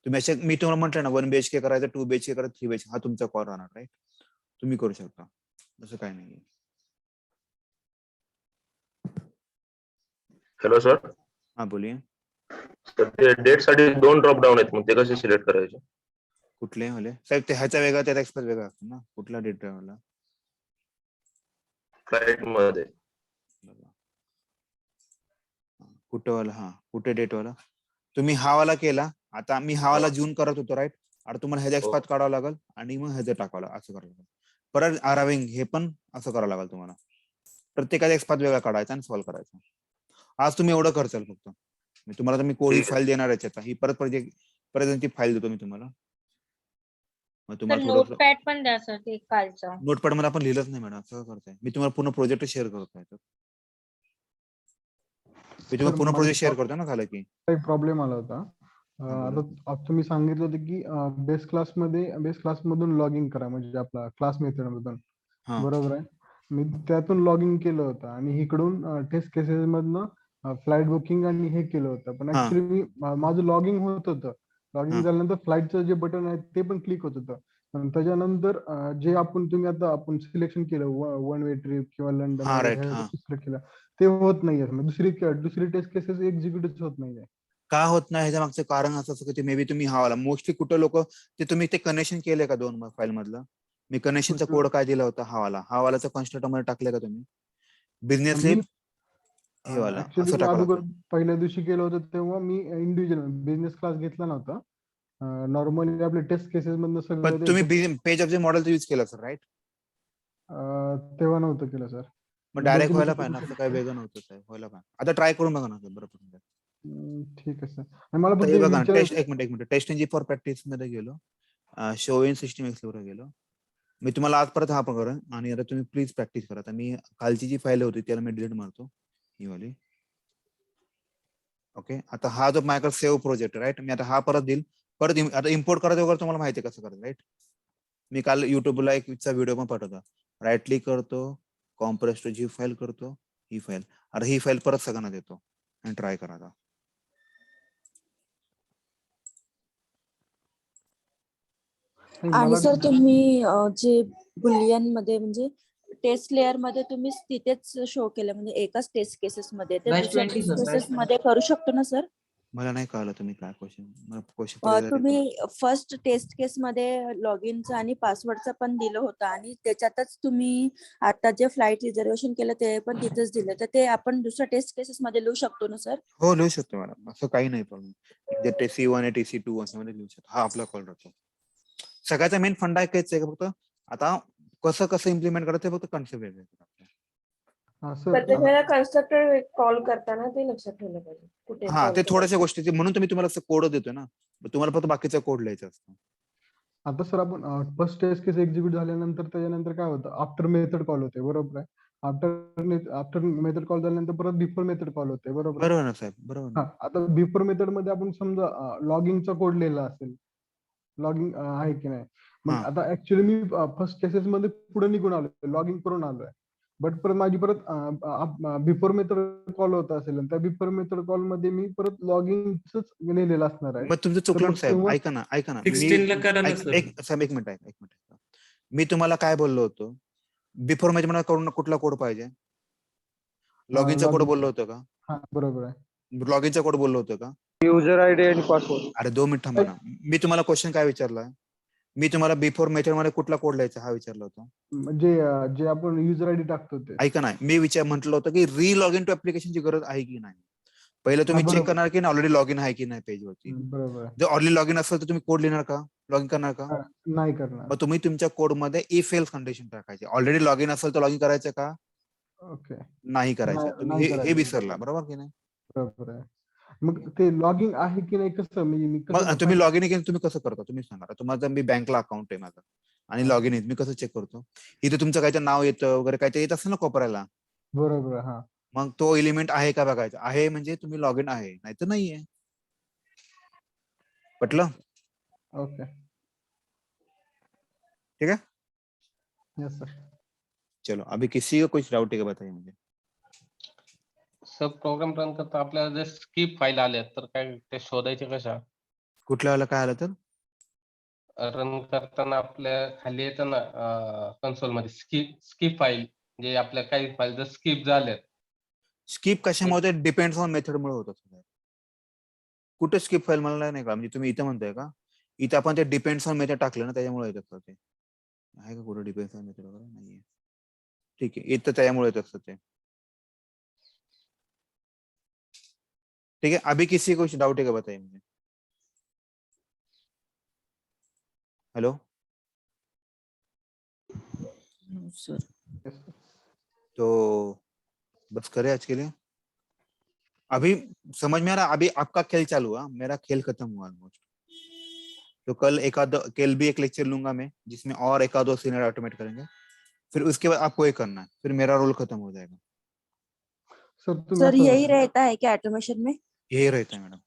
तुम्ही असे मी तुम्हाला म्हटलं ना 1 BHK करायचं, 2 BHK करायचं, 3 BHK, हा तुमचा कॉल राहणार, राईट? तुम्ही करू शकता, असं काही नाही. Hello sir. हा बोलिये. तर ते डेट साठी 2 ड्रॉप डाऊन आहेत, मग ते कसे सिलेक्ट करायचे? कुठले वाले साहेब? ते ह्याचा वेगळा त्याचा एक्सप्रेस वेगळा असतो ना, कुठला डेट ड्रायव्हरला? फ्लाइट मध्ये. कुठे वाला, हा कुठे डेट वाला तुम्ही हा वाला केला. आता मी हा वाला जून करत होतो राईट. आता तुम्हाला ह्याचा एक्सपाथ काढावं लागेल आणि मग ह्याचं टाकावं लागेल, असं करावं लागेल. परत अराविंग हे पण असं करावं लागेल तुम्हाला. प्रत्येकाचा एक्सपाथ वेगळा काढायचा आणि सॉल्व्ह करायचा. आज तुम्ही एवढं करचाल फक्त. तुम्हाला मी कोड ही फाईल देणार आहे आता. ही परत परत फाईल देतो मी तुम्हाला. मग तर तुम्हाला थोडं नोटपॅड पण द्या सर ते कालचं. नोटपॅड मध्ये आपण लिहिलंच नाही मॅडम, असं करताय. मी तुम्हाला पूर्ण प्रोजेक्ट शेअर करतोय. मी तुम्हाला पूर्ण प्रोजेक्ट शेअर करतो ना झालं की. एक प्रॉब्लेम आला होता. बोला. आता तुम्ही सांगितलं होतं की बेस क्लास मधून लॉग इन करा, म्हणजे आपला क्लास मेथड मधून. हा. बरोबर आहे. मी त्यातून लॉग इन केलं होतं आणि इकडून टेस्ट केसेस मधनं फ्लाईट बुकिंग आणि हे केलं होतं. पण हा. ऍक्च्युली मी माझं लॉगिंग होत होतं. लॉगिंग हा. झाल्यानंतर फ्लाईटचं जे बटन आहे ते पण क्लिक होत होतं. पण त्याच्यानंतर जे आपण सिलेक्शन केलं वन वे ट्रिप किंवा लंडन हा वगैरे राईट. ह्या हा. गोष्टी सिलेक्ट केल्या, ते होत नाहीये. दुसरी टेस्ट केसेस एक्झिक्युटिव्ह होत नाहीये. का होत नाही ह्याच्या मागचं कारण असं असतं की मे बी तुम्ही हा वाला मोस्टली कुठं लोक ते तुम्ही ते कनेक्शन केले का 2 फाईल मधलं. मी कनेक्शनचा कोड काय दिला होता हा वालाचा कन्स्ट्रक्टर मध्ये टाकले का तुम्ही. बिझनेस मी हे वाला ऍक्च्युली असं टाकावं अगोदर लागतं. पहिल्या दिवशी केलं होतं तेव्हा मी इंडिव्हिज्युअल बिझनेस क्लास घेतला नव्हता. नॉर्मली आपले टेस्ट केसेस मधनं पण सगळं तुम्ही page of the model use केला सर राईट. तेव्हा नव्हतं केलं सर. मग डायरेक्ट व्हायला शिकू पाहिजे ना, असं शकतो. काही वेगळं नव्हतं साहेब, व्हायला पाहिजे. आता ट्राय करून बघा ना सर, बरोबर. ठीक आहे सर. आणि मला आता फक्त हे एक बघा ना, विचारायचं. एक minute test engine for practice मध्ये गेलो. शो इन सिस्टम एक्सप्लोरर गेलो. मी तुम्हाला आज परत हा करेन आणि आता तुम्ही प्लीज प्रॅक्टिस करा. आता मी कालची जी फाईल होती त्याला मी डिलीट मारतो, ही वाली. ओके. आता हा जो माझ्याकडे सेव्ह प्रोजेक्ट राईट, मी आता हा परत देईल. परत आता इम्पोर्ट करायचं वगैरे तुम्हाला माहिती आहे कसं करायचं राईट. मी काल युट्यूबला एक व्हिडिओ पण पाठवता. राईट क्लिक करतो, कॉम्प्रेस टू झिप फाईल करतो, ही फाईल. आता ही फाईल परत सगळ्यांना देतो आणि ट्राय करा आता. आणि मला सर तुम्ही जे बुलियन मध्ये म्हणजे टेस्ट लेअर मध्ये तुम्ही तिथेच शो केलं, म्हणजे एकाच टेस्ट केसेस मध्ये ते दुसऱ्या टेस्ट केसेस मध्ये करू शकतो ना सर. मला नाही कळलं तुम्ही काय क्वेश्चन. तुम्ही फर्स्ट टेस्ट केस मध्ये लॉग इनचं आणि पासवर्डचं पण दिलं होतं आणि त्याच्यातच तुम्ही आता जे फ्लाईट रिझर्वेशन केलं ते पण तिथेच दिलं, तर ते आपण दुसऱ्या टेस्ट केसेस मध्ये लिहू शकतो ना सर. हो लिहू शकतो मॅडम, असं काही नाही प्रॉब्लेम. जे TC1 आहे TC2 असं मध्ये लिहू शकतो. हा आपला कॉल राहतो. सगळ्याचा मेन फंडा एकच आहे फक्त. आता कसं इम्प्लिमेंट करायचं फक्त कन्सेप्ट वेगळे. प्रत्येक वेळेला कन्स्ट्रक्टर कॉल करताना ते लक्षात ठेवलं पाहिजे कुठे हा call ते करायचं. थोड्याशा गोष्टी म्हणून तुम्ही तुम्हाला कोड देतोय ना, तुम्हाला फक्त बाकीचा कोड लिहायचा असतो. आता सर आपण फर्स्ट टेस्ट केस एक्झिक्यूट झाल्यानंतर त्याच्यानंतर काय होतं, आफ्टर मेथड कॉल होते. बरोबर आहे. आफ्टर मेथड कॉल झाल्यानंतर परत बिफोर मेथड कॉल होते. बरोबर आहे. बरोबर ना साहेब, बरोबर ना. आता बिफोर मेथड मध्ये आपण समजा लॉगिंगचा कोड लिहिला असेल, लॉगिंग आहे की नाही. मग आता ऍक्च्युली मी फर्स्ट केसेस मध्ये पुढे निघून आलोय, लॉगिंग करून आलोय. बट परत माझी बिफोर मेथड कॉल होत असेल, त्या बिफोर मेथड कॉल मध्ये मी परत लॉगिंगच लिहिलेलं असणार आहे. मग तुमचं चुकलं साहेब. ऐका ना 16 ला करा ना सर. एक मिनिट. मी तुम्हाला काय बोललो होतो, बिफोर मध्ये मला कुठला कोड पाहिजे. लॉगिनचा कोड बोललो होतो का. हा बरोबर आहे. लॉगिनचा कोड बोललो होतो का. युजर आयडी आणि पासवर्ड. अरे 2 मिनिट थांबा ना. मी तुम्हाला क्वेश्चन काय विचारलाय. मी तुम्हाला बिफोर मेथड मध्ये कुठला कोड लिहायचा हा विचारला होता. जे आपण युजर आयडी टाकतो ते. ऐका ना, मी म्हटलं होतं की री लॉग इन टू ऍप्लिकेशनची गरज आहे की नाही. पहिले तुम्ही चेक करणार की ऑलरेडी लॉग इन आहे की नाही पेज वरती. बरोबर आहे. जर ऑलरेडी लॉग इन असेल तर तुम्ही कोड लिहिणार का, लॉग इन करणार का. नाही करणार. मग तुम्ही तुमच्या कोड मध्ये इफ एल्स कंडिशन टाकायची. ऑलरेडी लॉग इन असेल तर लॉग इन करायचं का, ओके. नाही करायचं. तुम्ही हे विसरला, बरोबर की नाही. बरोबर आहे. मग ते लॉगिंग आहे की नाही कसं मी मग तुम्ही लॉग इन केलं तुम्ही कसं करता तुम्ही सांगा. तुम्हाला मी बँकला अकाउंट आहे माझं आणि लॉग इन मी कसं चेक करतो. इथे तुमचं काहीतरी नाव येतं वगैरे काहीतरी येत असेल ना कोपऱ्याला. बरोबर. हा मग तो एलिमेंट आहे का बघायचा. आहे म्हणजे तुम्ही लॉग इन आहे, नाही तर नाहीये. पटलं. ओके. ठीक है. Yes sir. चलो अभी किसी को कुछ डाउट है का बताइए मुझे. सब प्रोग्राम रन करता आपल्याला जर स्किप फाईल आल्या तर काय ते शोधायचे कशा. कुठल्या वेळेला काय आलं तर रन करताना आपल्या खाली येतं ना कन्सोल मध्ये स्किप फाईल, जे आपल्या काही फाईल जर स्किप झाल्यात. स्किप कशामुळे डिपेंड्स ऑन मेथड मुळे होत असतं. कुठे स्किप फाईल मला नाही का, म्हणजे तुम्ही इथं म्हणताय का. इथं आपण ते डिपेंड्स ऑन मेथड टाकलं ना त्याच्यामुळे येत असतं ते. आहे का कुठे डिपेंड्स ऑन मेथड वगैरे नाहीये. ठीक आहे, इथं त्यामुळे येत असतं ते. ठीक है, अभी किसी को कुछ डाउट है क्या, बताइए मुझे। हेलो सर तो बस करें आज के लिए। अभी समझ में आ रहा, अभी आपका खेल चालू हुआ, मेरा खेल खत्म हुआ ऑलमोस्ट। तो कल भी एक लेक्चर लूंगा मैं, जिसमें और एक आधो सीनियर ऑटोमेट करेंगे, फिर उसके बाद आपको ये करना है, फिर मेरा रोल खत्म हो जाएगा। सर तुम्ही सर असं यही रहता है क्या ऑटोमेशन में? यही रहता है मैडम।